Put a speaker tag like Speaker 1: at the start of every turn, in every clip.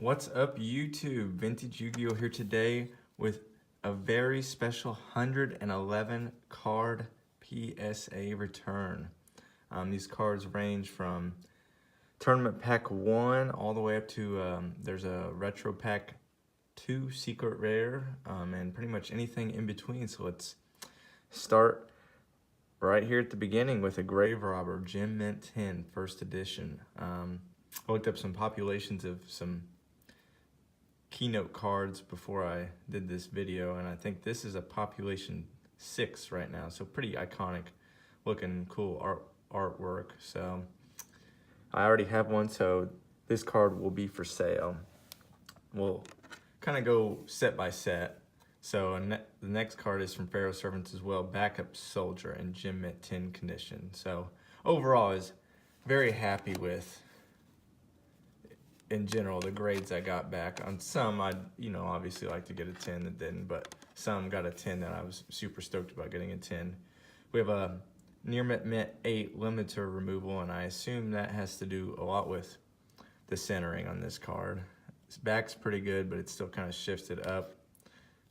Speaker 1: What's up, YouTube? Vintage Yugioh here today with a very special 111 card PSA return. These cards range from Tournament Pack 1 all the way up to, there's a Retro Pack 2 Secret Rare, and pretty much anything in between. So let's start right here at the beginning with a Grave Robber Gem Mint 10 first edition. I looked up some populations of some keynote cards before I did this video, and I think this is a population 6 right now, so pretty iconic looking, cool artwork. So I already have one, so this card will be for sale. We'll kind of go set by set. So the next card is from Pharaoh Servants as well, Backup Soldier in Gem Mint 10 condition. So overall, I was very happy with, in general, the grades I got back. On some, I'd obviously like to get a 10 that didn't, but some got a 10 that I was super stoked about getting a 10. We have a Near Mint 8 limiter removal, and I assume that has to do a lot with the centering on this card. Its back's pretty good, but it's still kind of shifted up,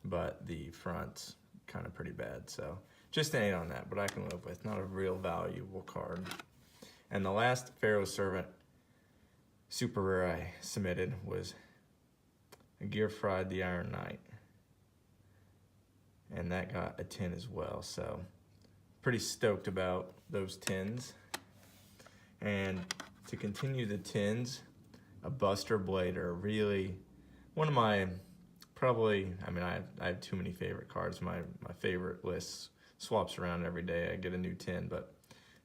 Speaker 1: but the front's kind of pretty bad. So just an 8 on that, but I can live with. Not a real valuable card. And the last Pharaoh Servant super rare I submitted was a Gear Fried the Iron Knight, and that got a 10 as well. So pretty stoked about those 10s. And to continue the 10s, a Buster Blader, really one of my I have too many favorite cards. My favorite list swaps around every day. I get a new 10, but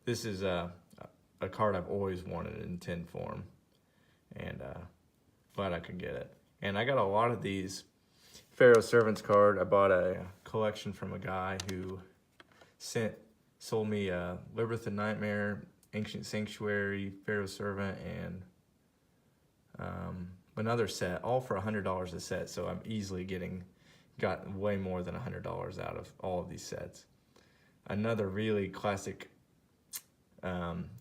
Speaker 1: this is a card I've always wanted in 10 form, and glad I could get it. And I got a lot of these Pharaoh Servants card. I bought a collection from a guy who sold me Labyrinth of Nightmare, Ancient Sanctuary, Pharaoh Servant, and another set, all for $100 a set. So I'm easily got way more than $100 out of all of these sets. Another really classic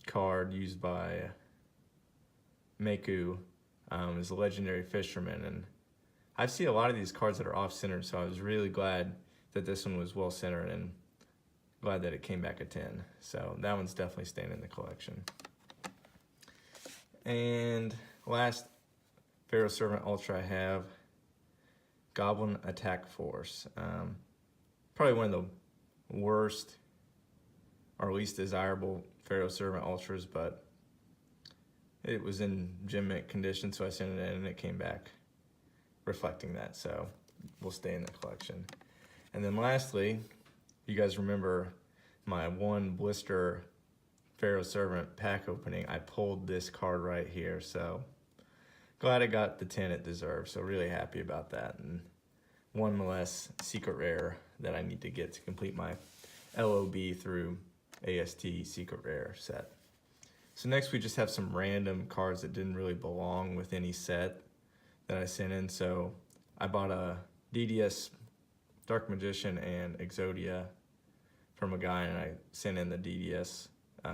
Speaker 1: card used by Meku is a Legendary Fisherman, and I've seen a lot of these cards that are off-centered, so I was really glad that this one was well-centered, and glad that it came back a 10. So that one's definitely staying in the collection. And last Pharaoh Servant Ultra I have, Goblin Attack Force. Probably one of the worst or least desirable Pharaoh Servant Ultras, but it was in gem mint condition, so I sent it in and it came back reflecting that, so we'll stay in the collection. And then lastly, you guys remember my one blister Pharaoh Servant pack opening. I pulled this card right here, so glad I got the 10 it deserved, so really happy about that. And one less secret rare that I need to get to complete my LOB through AST secret rare set. So next we just have some random cards that didn't really belong with any set that I sent in. So I bought a DDS Dark Magician and Exodia from a guy, and I sent in the DDS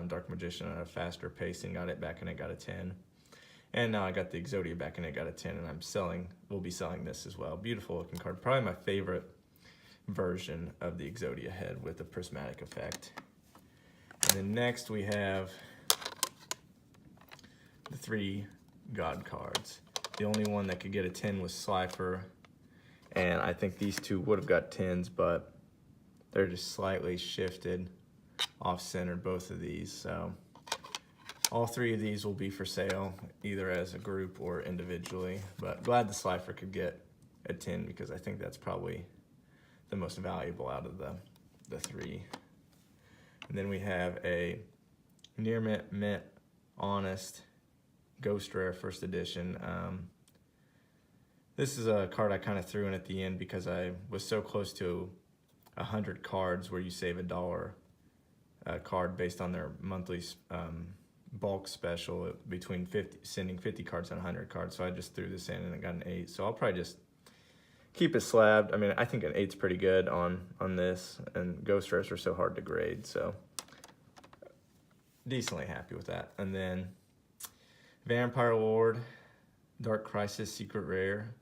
Speaker 1: Dark Magician at a faster pace and got it back, and it got a 10. And now I got the Exodia back and it got a 10, and we'll be selling this as well. Beautiful looking card. Probably my favorite version of the Exodia head with the prismatic effect. And then next we have the 3 God cards. The only one that could get a 10 was Slifer, and I think these two would have got 10s, but they're just slightly shifted off-centered, both of these. So all 3 of these will be for sale, either as a group or individually, but glad the Slifer could get a 10 because I think that's probably the most valuable out of the 3. And then we have a Near Mint Honest Ghost Rare first edition. This is a card I kind of threw in at the end because I was so close to 100 cards where you save $1 a card based on their monthly bulk special between sending 50 cards and 100 cards. So I just threw this in and it got an 8. So I'll probably just keep it slabbed. I mean, I think an 8's pretty good on this, and Ghost Rares are so hard to grade, so decently happy with that. And then Vampire Lord Dark Crisis Secret Rare.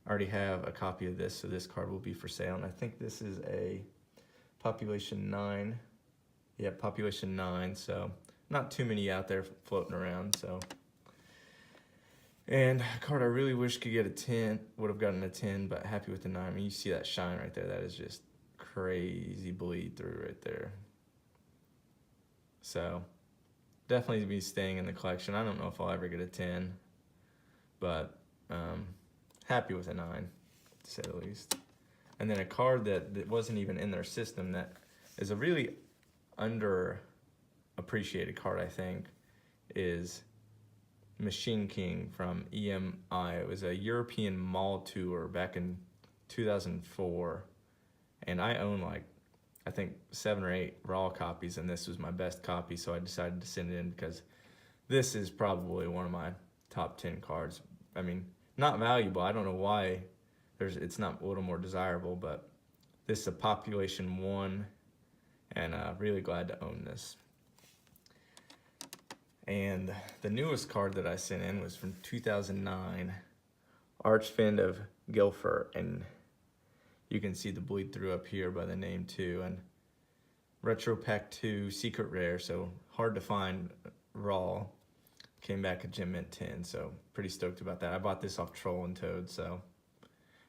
Speaker 1: I already have a copy of this, so this card will be for sale. And I think this is a population 9. Yeah, population 9, so not too many out there floating around, so. And a card I really wish could get a 10, would have gotten a 10, but happy with the 9. I mean, you see that shine right there, that is just crazy bleed through right there. So, definitely be staying in the collection. I don't know if I'll ever get a 10, but happy with a 9, to say the least. And then a card that wasn't even in their system that is a really underappreciated card, I think, is Machine King from EMI. It was a European mall tour back in 2004, and I own like, I think 7 or 8 raw copies, and this was my best copy, so I decided to send it in because this is probably one of my top 10 cards. I mean, not valuable. I don't know why it's not a little more desirable, but this is a population 1, and really glad to own this. And the newest card that I sent in was from 2009, Archfiend of Guilford, and you can see the bleed through up here by the name too. And Retro Pack 2 Secret Rare, so hard to find raw. Came back a Gem Mint 10, so pretty stoked about that. I bought this off Troll and Toad, so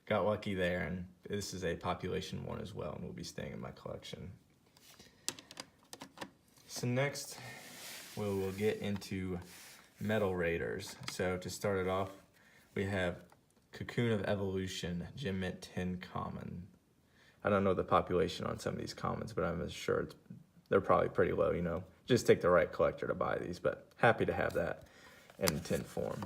Speaker 1: got lucky there. And this is a population 1 as well, and will be staying in my collection. So next, we'll get into Metal Raiders. So to start it off, we have Cocoon of Evolution, Gem Mint 10 common. I don't know the population on some of these commons, but I'm sure they're probably pretty low, you know. Just take the right collector to buy these, but happy to have that in 10 form.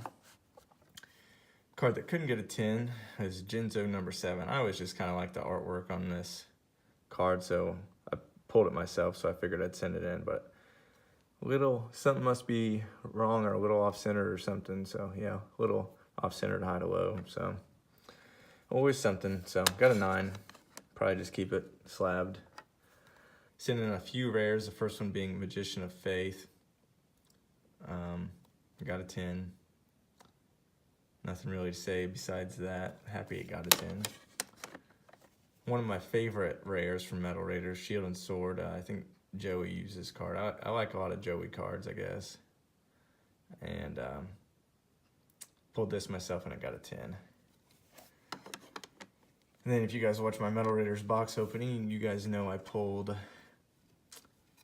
Speaker 1: Card that couldn't get a 10 is Genzo number 7. I always just kind of like the artwork on this card, so I pulled it myself, so I figured I'd send it in, but something must be wrong or a little off-centered or something, so yeah, a little off-centered high to low, so always something. So got a 9, probably just keep it slabbed. Send in a few rares, the first one being Magician of Faith. Got a 10. Nothing really to say besides that. Happy it got a 10. One of my favorite rares from Metal Raiders, Shield and Sword. I think Joey used this card. I like a lot of Joey cards, I guess. And pulled this myself and I got a 10. And then if you guys watch my Metal Raiders box opening, you guys know I pulled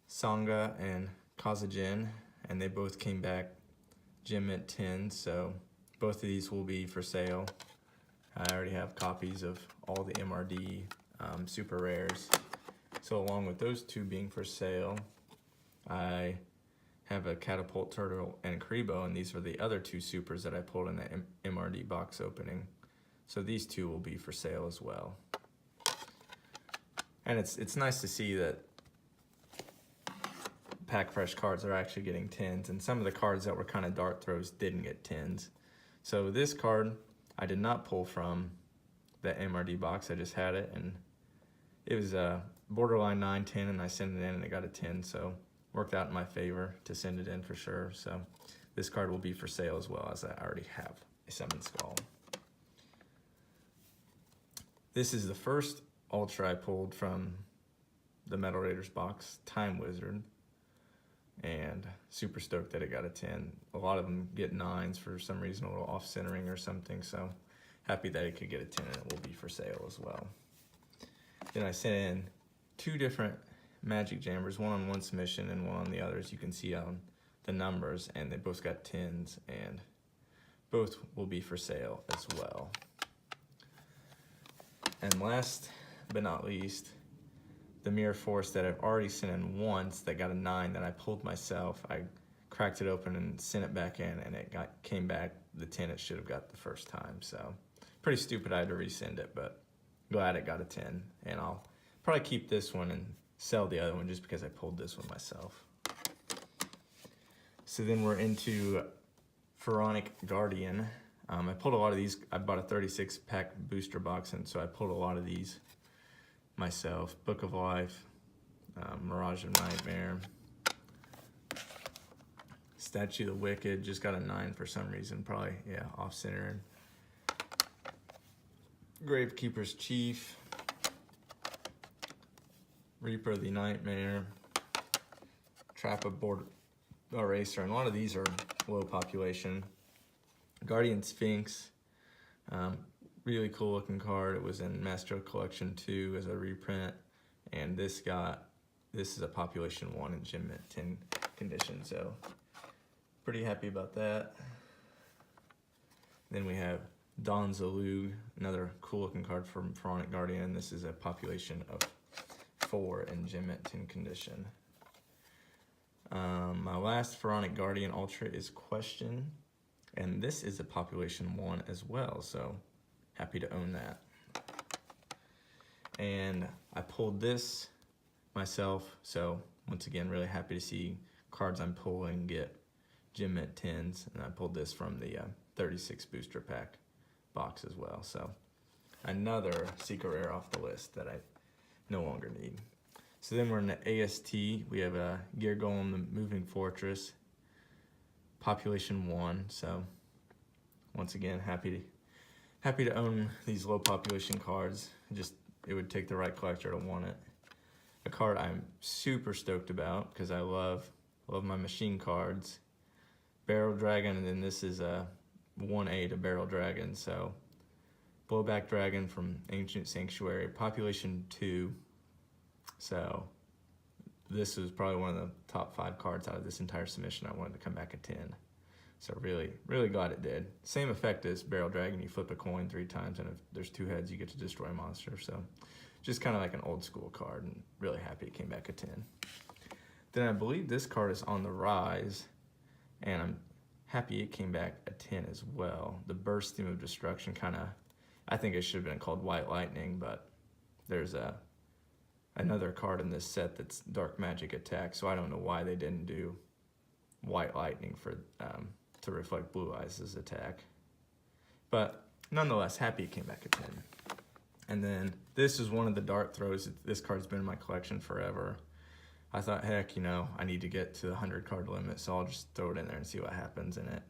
Speaker 1: Sangha and Kazajin, and they both came back Gem Mint 10, so both of these will be for sale. I already have copies of all the MRD super rares. So along with those two being for sale, I have a Catapult Turtle and Karibo, and these are the other 2 supers that I pulled in the MRD box opening. So these 2 will be for sale as well. And it's nice to see that Pack Fresh cards are actually getting 10s, and some of the cards that were kind of dart throws didn't get 10s. So this card I did not pull from the MRD box, I just had it, and it was a borderline 9, 10, and I sent it in and it got a 10, so worked out in my favor to send it in for sure. So this card will be for sale as well, as I already have a Summon Skull. This is the first Ultra I pulled from the Metal Raiders box, Time Wizard, and super stoked that it got a 10. A lot of them get 9s for some reason, a little off-centering or something, so happy that it could get a 10 and it will be for sale as well. Then I sent in 2 different Magic Jammers, one on one submission and one on the others. You can see on the numbers, and they both got 10s, and both will be for sale as well. And last but not least, the Mirror Force that I've already sent in once that got a 9 that I pulled myself. I cracked it open and sent it back in, and it came back the 10 it should have got the first time. So pretty stupid I had to resend it, but glad it got a 10. And I'll probably keep this one and sell the other one just because I pulled this one myself. So then we're into Pharaonic Guardian. I pulled a lot of these. I bought a 36-pack booster box, and so I pulled a lot of these myself. Book of Life, Mirage of Nightmare, Statue of the Wicked, just got a 9 for some reason, probably, yeah, off-center. Gravekeeper's Chief, Reaper of the Nightmare, Trap of Board Eraser, and a lot of these are low population. Guardian Sphinx, really cool looking card. It was in Master Collection 2 as a reprint, and this is a population 1 in Gem Mint 10 condition, so pretty happy about that. Then we have Don Zalug, another cool looking card from Pharaonic Guardian. This is a population of 4 in Gem Mint 10 condition. My last Pharaonic Guardian Ultra is Question, and this is a population 1 as well, so happy to own that. And I pulled this myself, so once again, really happy to see cards I'm pulling get Gem Mint 10s, and I pulled this from the 36 booster pack box as well, so another secret rare off the list that I no longer need. So then we're in the AST. We have a Gear Golem, the Moving Fortress, population 1. So once again, happy to own these low population cards. It would take the right collector to want it. A card I'm super stoked about because I love my machine cards. Barrel Dragon, and then this is a 1A to Barrel Dragon. So Blowback Dragon from Ancient Sanctuary, population 2. So this was probably one of the top 5 cards out of this entire submission. I wanted to come back at 10. So really glad it did. Same effect as Barrel Dragon. You flip a coin 3 times, and if there's 2 heads, you get to destroy a monster. So just kind of like an old school card, and really happy it came back at 10. Then I believe this card is on the rise, and I'm happy it came back at 10 as well. The Burst Theme of Destruction I think it should have been called White Lightning, but there's another card in this set that's Dark Magic Attack, so I don't know why they didn't do White Lightning for to reflect Blue Eyes' attack. But nonetheless, happy it came back at 10. And then this is one of the dart throws. This card's been in my collection forever. I thought, heck, I need to get to the 100 card limit, so I'll just throw it in there and see what happens. And it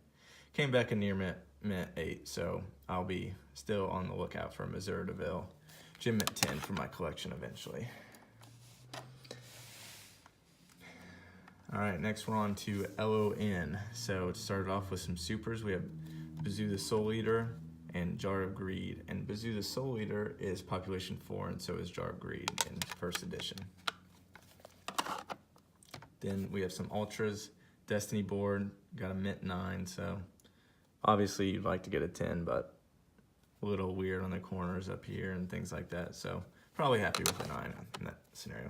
Speaker 1: came back a near mint 8, so I'll be still on the lookout for Missouri DeVille Gem Mint 10 for my collection eventually. All right, next we're on to LON. So it started off with some supers. We have Bazoo the Soul Eater and Jar of Greed. And Bazoo the Soul Eater is population 4, and so is Jar of Greed in first edition. Then we have some Ultras. Destiny Board, got a mint 9, so obviously you'd like to get a 10, but a little weird on the corners up here and things like that. So probably happy with a 9 in that scenario.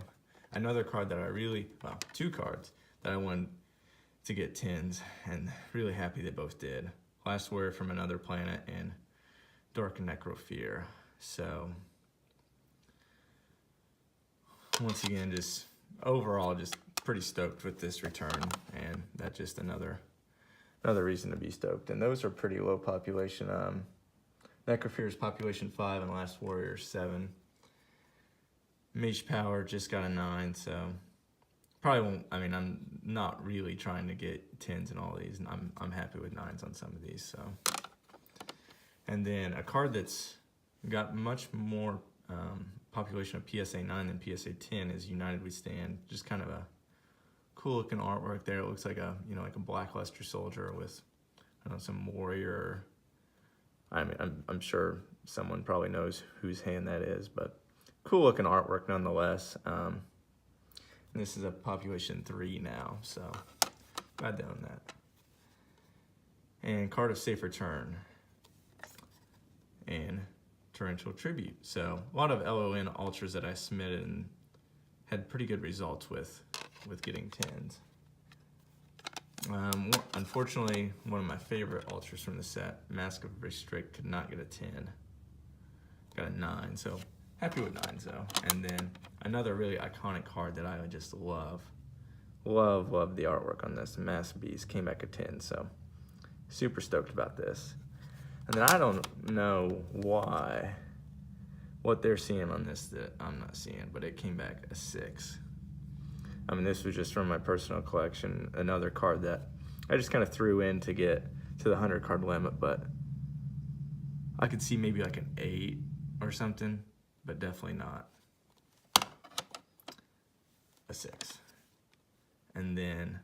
Speaker 1: Another card that 2 cards that I wanted to get 10s, and really happy they both did. Last Word from Another Planet and Dark Necrofear. So once again, just overall just pretty stoked with this return, and that's just another reason to be stoked. And those are pretty low population. Necrofear is population 5 and Last Warrior 7. Mage Power just got a 9, so probably won't. I'm not really trying to get 10s in all these, and I'm happy with 9s on some of these. So, and then a card that's got much more population of PSA 9 than PSA 10 is United We Stand. Just kind of a cool looking artwork there. It looks like a like a blackluster soldier with some warrior. I'm sure someone probably knows whose hand that is, but cool looking artwork nonetheless. And this is a population 3 now, so glad to own that. And Card of Safe Return and Torrential Tribute. So a lot of LON Ultras that I submitted and had pretty good results with getting 10s. Unfortunately, one of my favorite Ultras from the set, Mask of Restrict, could not get a 10. Got a 9, so happy with 9s though. And then another really iconic card that I just love the artwork on this. Mass Beast came back at 10, so super stoked about this. And then I don't know what they're seeing on this that I'm not seeing, but it came back a 6. This was just from my personal collection. Another card that I just kind of threw in to get to the 100 card limit, but I could see maybe like an 8 or something, but definitely not a 6. And then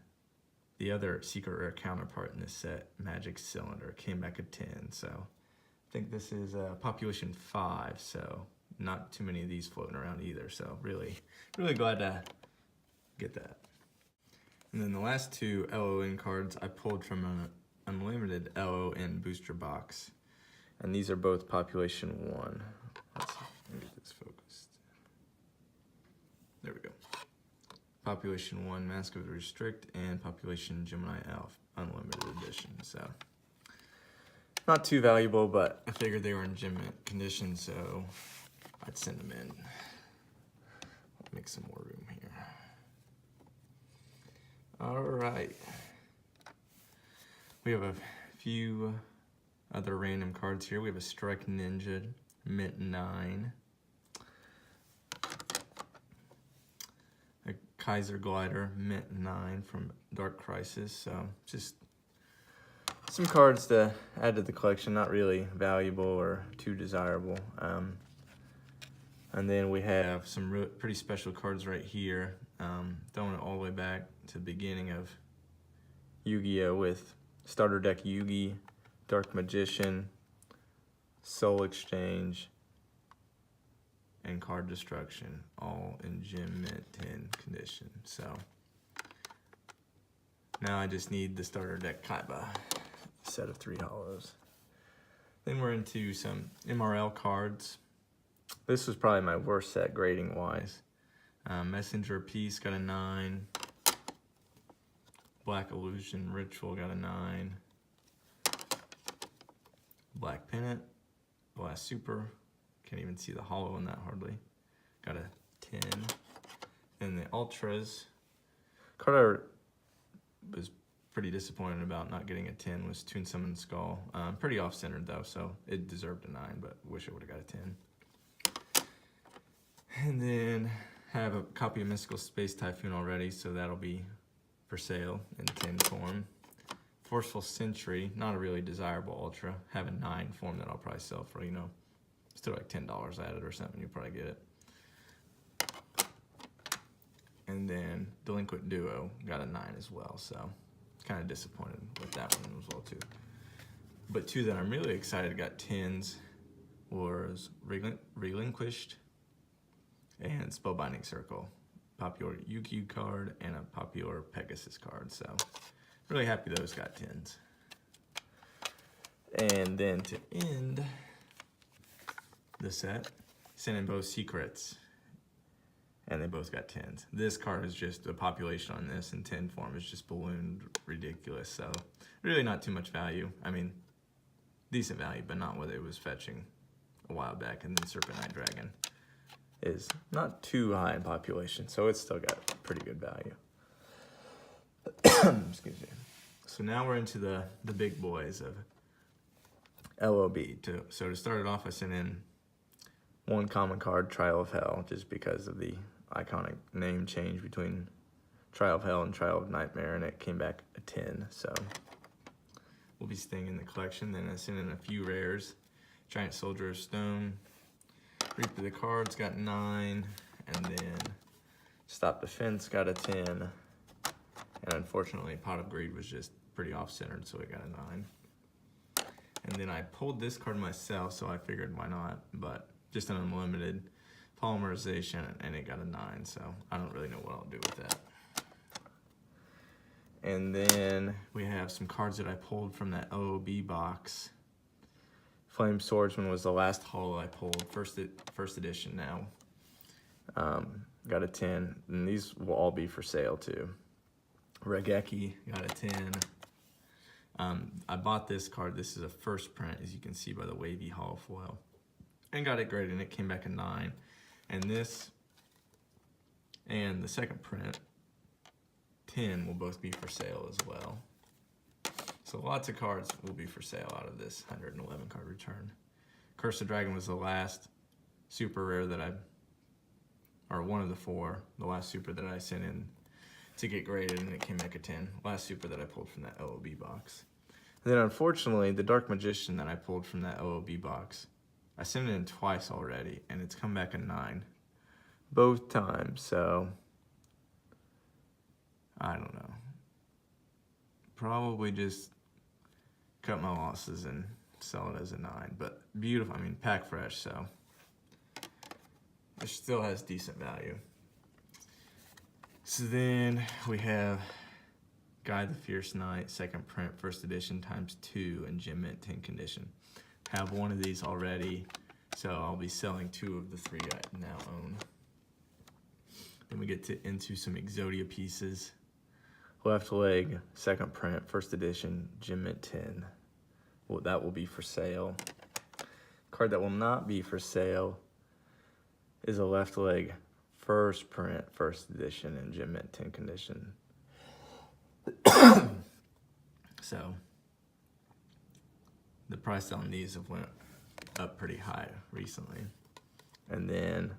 Speaker 1: the other secret rare counterpart in this set, Magic Cylinder, came back a 10. So I think this is population 5, so not too many of these floating around either. So really glad to get that. And then the last two LON cards I pulled from an unlimited LON booster box. And these are both population 1. Let's see, let me get this focused. There we go. Population 1 Mask of the Restrict and Population Gemini Elf Unlimited Edition. So not too valuable, but I figured they were in gem mint condition, so I'd send them in. I'll make some more room here. All right. We have a few other random cards here. We have a Strike Ninja, mint 9. A Kaiser Glider, mint 9 from Dark Crisis. So just some cards to add to the collection, not really valuable or too desirable. And then we have some pretty special cards right here. Throwing it all the way back to the beginning of Yu-Gi-Oh! With Starter Deck Yugi, Dark Magician, Soul Exchange, and Card Destruction, all in gem mint 10 condition. So now I just need the Starter Deck Kaiba set of 3 holos. Then we're into some MRL cards. This was probably my worst set grading wise. Messenger Piece got a 9. Black Illusion Ritual got a 9. Black Pennant, the last super. Can't even see the holo in that hardly. Got a 10. And the Ultras. Card I was pretty disappointed about not getting a 10 was Toon Summon Skull. Pretty off-centered though, so it deserved a 9, but wish I would have got a 10. And then have a copy of Mystical Space Typhoon already, so that'll be for sale in 10 form. Forceful Sentry, not a really desirable ultra. Have a 9 form that I'll probably sell for, you know, still like $10 at it or something, you'll probably get it. And then Delinquent Duo got a 9 as well, so kind of disappointed with that one as well too. But two that I'm really excited got 10s was Relinquished and Spellbinding Circle. Popular Yugioh card and a popular Pegasus card, so really happy those got 10s. And then to end the set, sent in both secrets, and they both got 10s. This card is just, the population on this in 10 form is just ballooned ridiculous, so really not too much value. I mean, decent value, but not what it was fetching a while back. And then Serpent Knight Dragon is not too high in population, so it's still got pretty good value. Excuse me. So now we're into the big boys of LOB. So to start it off, I sent in one common card, Trial of Hell, just because of the iconic name change between Trial of Hell and Trial of Nightmare, and it came back a 10, so we'll be staying in the collection. Then I sent in a few rares. Giant Soldier of Stone, Reap of the Cards got 9, and then Stop Defense got a 10, and unfortunately Pot of Greed was just pretty off-centered, so it got a 9. And then I pulled this card myself, so I figured why not, but just an unlimited polymerization, and it got a 9, so I don't really know what I'll do with that. And then we have some cards that I pulled from that LOB box. Flame Swordsman was the last holo I pulled, first edition now. Got a 10, and these will all be for sale too. Regeki got a 10. I bought this card. This is a first print, as you can see by the wavy holo foil, and got it graded, and it came back a 9. And this and the second print, 10, will both be for sale as well. So lots of cards will be for sale out of this 111 card return. Curse of Dragon was the last super rare that or one of the 4, the last super that I sent in to get graded, and it came back a 10. Last super that I pulled from that LOB box. And then unfortunately, the Dark Magician that I pulled from that LOB box, I sent it in twice already, and it's come back a 9 both times. So I don't know. Probably just cut my losses and sell it as a 9. But beautiful, I mean, pack fresh, so it still has decent value. So then we have Guy the Fierce Knight, second print, first edition ×2 in gem mint 10 condition. Have one of these already, so I'll be selling 2 of the 3 I now own. Then we get into some Exodia pieces. Left leg, second print, first edition, gem mint 10. Well, that will be for sale. Card that will not be for sale is a left leg, first print, first edition in gem mint 10 condition. So the price on these have went up pretty high recently. And then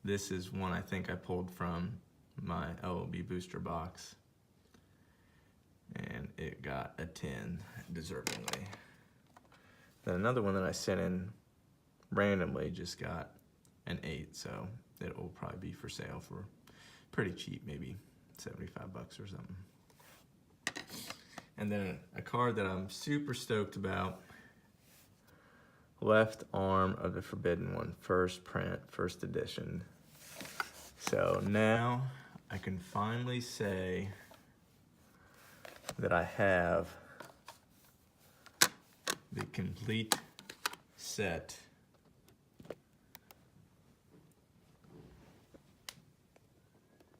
Speaker 1: this is one I think I pulled from my LOB booster box, and it got a 10 deservingly. Then another one that I sent in randomly just got an 8, so it will probably be for sale for pretty cheap, maybe 75 bucks or something. And then a card that I'm super stoked about, left arm of the Forbidden One, first print, first edition. So now I can finally say that I have the complete set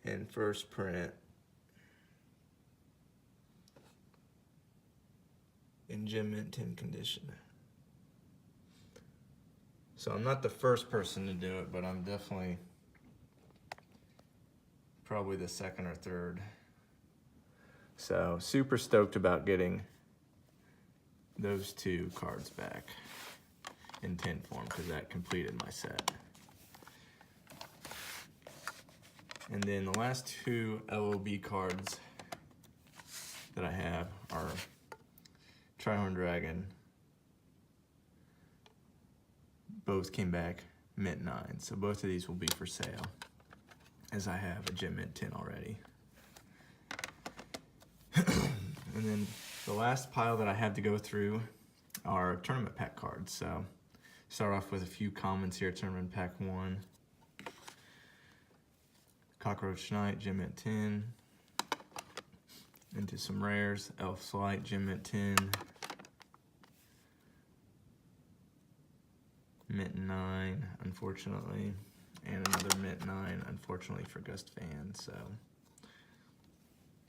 Speaker 1: in first print in gem mint 10 condition. So I'm not the first person to do it, but I'm definitely probably the second or third. So super stoked about getting those 2 cards back in 10 form, because that completed my set. And then the last 2 LOB cards that I have are Trihorn Dragon. Both came back mint 9, so both of these will be for sale, as I have a gem mint 10 already. And then the last pile that I have to go through are tournament pack cards. So start off with a few commons here. Tournament pack 1, Cockroach Knight, gem mint 10. Into some rares, Elf's Light, gem mint 10. Mint 9, unfortunately. And another mint 9, unfortunately, for Gust fans. So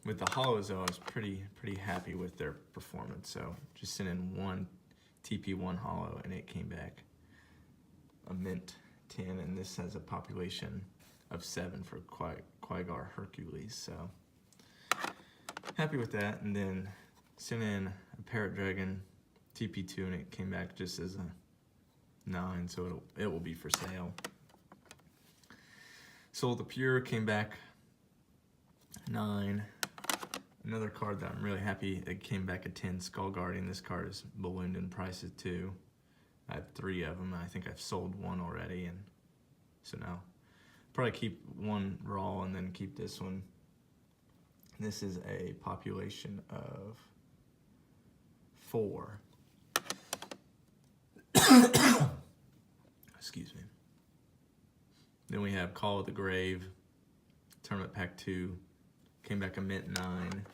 Speaker 1: with the hollows, though, I was pretty happy with their performance. So just sent in 1 TP1 hollow, and it came back a mint 10, and this has a population of 7 for Quagar Hercules. So happy with that. And then sent in a Parrot Dragon TP2, and it came back just as a 9, so it will be for sale. Soul the Pure came back 9. Another card that I'm really happy, it came back a 10, Skull Guardian. This card is ballooned in prices too. I have 3 of them, and I think I've sold 1 already, and so now probably keep 1 raw and then keep this one. This is a population of 4. Excuse me. Then we have Call of the Grave, Tournament Pack 2, came back a mint 9.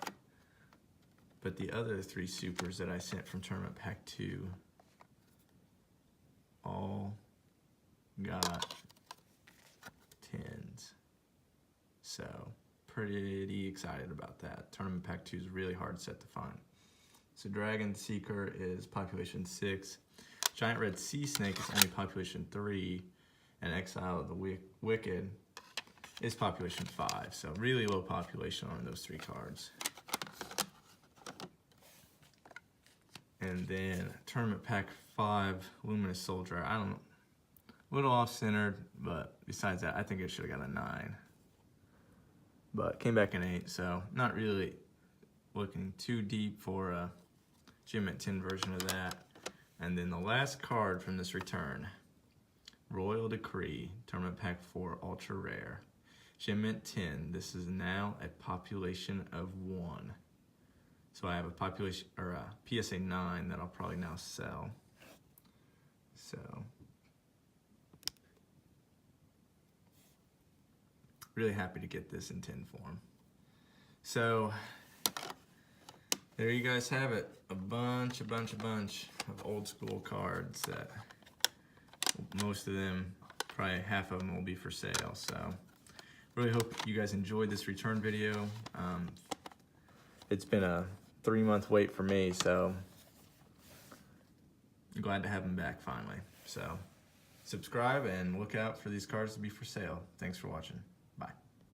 Speaker 1: But the other 3 supers that I sent from Tournament Pack 2 all got 10s. So pretty excited about that. Tournament Pack 2 is a really hard set to find. So Dragon Seeker is population 6. Giant Red Sea Snake is only population 3. And Exile of the Wicked is population 5. So really low population on those 3 cards. And then Tournament Pack 5, Luminous Soldier. I don't know, a little off-centered, but besides that, I think it should have got a 9. but came back in 8, so not really looking too deep for a Gem Mint 10 version of that. And then the last card from this return, Royal Decree, Tournament Pack 4, Ultra Rare. Gem Mint 10, this is now a population of 1. So I have a population, or a PSA 9 that I'll probably now sell. So, really happy to get this in 10 form. So, there you guys have it. A bunch of old school cards that most of them, probably half of them will be for sale. So, really hope you guys enjoyed this return video. It's been a 3-month wait for me, so I'm glad to have them back finally. So, subscribe and look out for these cards to be for sale. Thanks for watching.